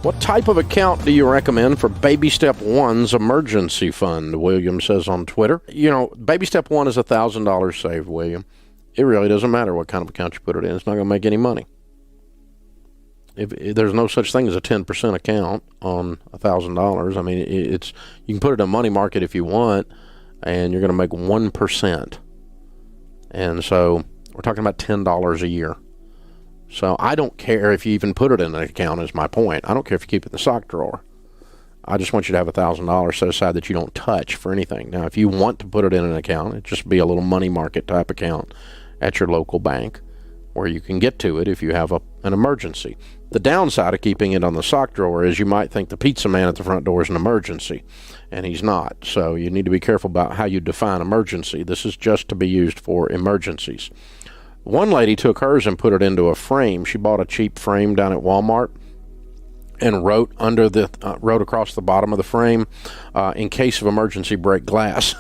What type of account do you recommend for Baby Step 1's emergency fund? William says on Twitter. You know, Baby Step 1 is $1,000 saved, William. It really doesn't matter what kind of account you put it in. It's not going to make any money. If there's no such thing as a 10% account on $1,000. I mean, it's you can put it in a money market if you want, and you're going to make 1%. And so we're talking about $10 a year. So I don't care if you even put it in an account, is my point. I don't care if you keep it in the sock drawer. I just want you to have $1,000 set aside that you don't touch for anything. Now, if you want to put it in an account, it'd just be a little money market type account at your local bank where you can get to it if you have an emergency. The downside of keeping it on the sock drawer is you might think the pizza man at the front door is an emergency, and he's not. So you need to be careful about how you define emergency. This is just to be used for emergencies. One lady took hers and put it into a frame. She bought a cheap frame down at Walmart and wrote across the bottom of the frame, in case of emergency, break glass.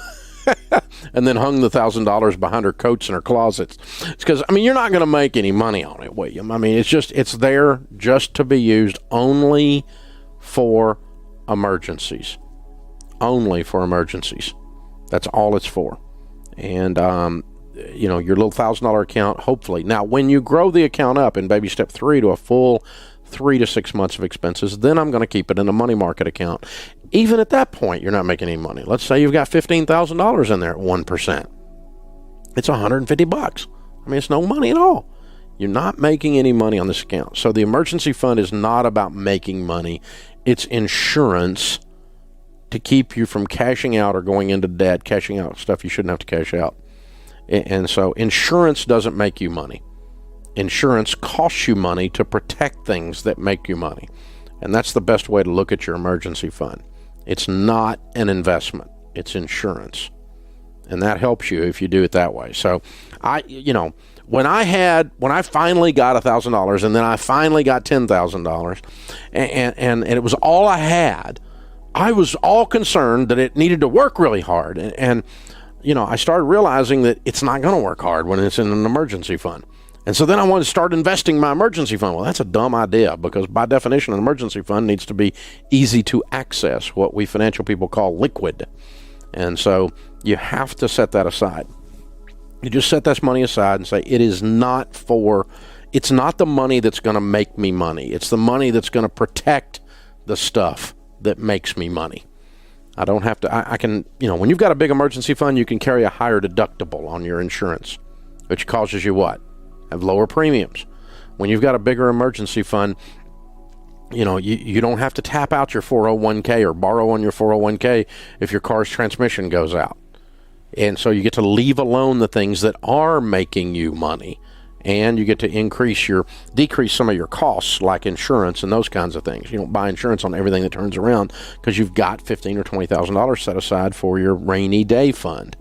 And then hung the $1,000 behind her coats in her closets. It's because, I mean, you're not going to make any money on it, William. I mean, it's there just to be used only for emergencies. Only for emergencies. That's all it's for. And, your little $1,000 account, hopefully. Now, when you grow the account up in Baby Step 3 to a full 3 to 6 months of expenses, then I'm going to keep it in a money market account. Even at that point, you're not making any money. Let's say you've got $15,000 in there at 1%. It's $150. I mean, it's no money at all. You're not making any money on this account. So the emergency fund is not about making money. It's insurance to keep you from cashing out or going into debt, cashing out stuff you shouldn't have to cash out. And so insurance doesn't make you money. Insurance costs you money to protect things that make you money. And that's the best way to look at your emergency fund. It's not an investment. It's insurance. And that helps you if you do it that way. So when I finally got $1,000 and then I finally got $10,000 and it was all I had, I was all concerned that it needed to work really hard. And I started realizing that it's not going to work hard when it's in an emergency fund. And so then I wanted to start investing my emergency fund. Well, that's a dumb idea because by definition, an emergency fund needs to be easy to access, what we financial people call liquid. And so you have to set that aside. You just set that money aside and say, it's not the money that's going to make me money. It's the money that's going to protect the stuff that makes me money. I don't have to, I can, when you've got a big emergency fund, you can carry a higher deductible on your insurance, which causes you what? Have lower premiums. When you've got a bigger emergency fund, you don't have to tap out your 401k or borrow on your 401k if your car's transmission goes out. And so you get to leave alone the things that are making you money, and you get to decrease some of your costs like insurance and those kinds of things. You don't buy insurance on everything that turns around because you've got $15,000 or $20,000 set aside for your rainy day fund.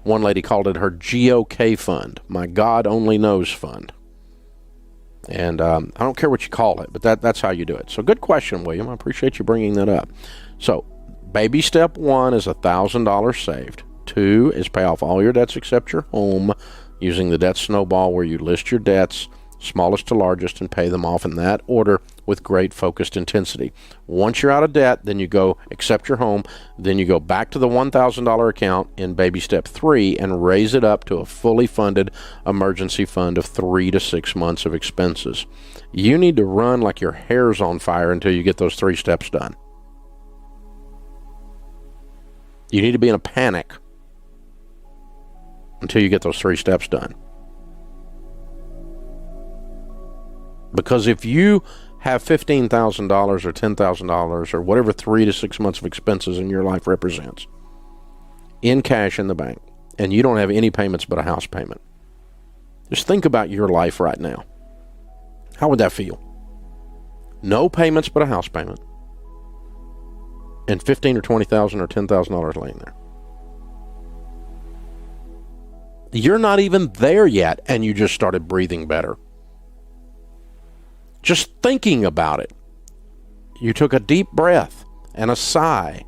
One lady called it her GOK fund, my God only knows fund. And I don't care what you call it, but that's how you do it. So good question, William. I appreciate you bringing that up. So baby step 1 is $1,000 saved. 2 is pay off all your debts except your home using the debt snowball where you list your debts, smallest to largest, and pay them off in that order with great focused intensity. Once you're out of debt, then you go accept your home, then you go back to the $1,000 account in baby step 3 and raise it up to a fully funded emergency fund of 3 to 6 months of expenses. You need to run like your hair's on fire until you get those 3 steps done. You need to be in a panic until you get those 3 steps done. Because if you have $15,000 or $10,000 or whatever 3 to 6 months of expenses in your life represents in cash in the bank, and you don't have any payments but a house payment, just think about your life right now. How would that feel? No payments but a house payment, and $15,000 or $20,000 or $10,000 laying there. You're not even there yet, and you just started breathing better. Just thinking about it. You took a deep breath and a sigh